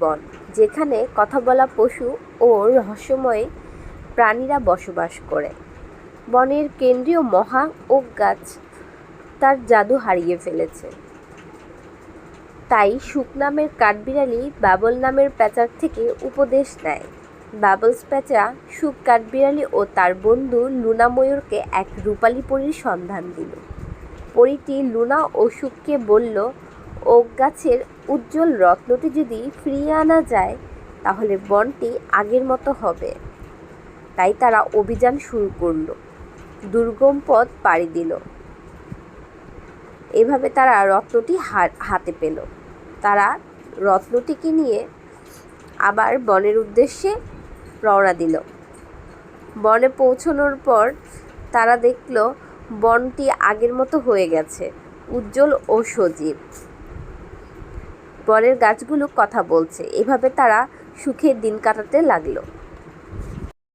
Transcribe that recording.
বন, যেখানে কথা বলা পশু ও রহস্যময় প্রাণীরা বসবাস করে। বনের কেন্দ্রীয় মহা ওক গাছ তার জাদু হারিয়ে ফেলেছে। তাই সুখ নামের কাঠবিড়ালি বাবল নামের প্যাঁচার থেকে উপদেশ নেয়। বাবলস প্যাঁচা সুখ কাঠবিড়ালি ও তার বন্ধু লুনা ময়ূরকে এক রূপালী পরীর সন্ধান দিল। পরীটি লুনা ও সুখকে বলল, ওক গাছের উজ্জ্বল রত্নটি যদি ফিরিয়ে আনা যায় তাহলে বনটি আগের মতো হবে। তাই তারা অভিযান শুরু করল, দুর্গম পথ পাড়ি দিল। এভাবে তারা রত্নটি হাতে পেল। তারা রত্নটিকে নিয়ে আবার বনের উদ্দেশ্যে রওনা দিল। বনে পৌঁছানোর পর তারা দেখল বনটি আগের মতো হয়ে গেছে, উজ্জ্বল ও সজীব। বনের গাছগুলো কথা বলছে। এভাবে তারা সুখে দিন কাটাতে লাগলো।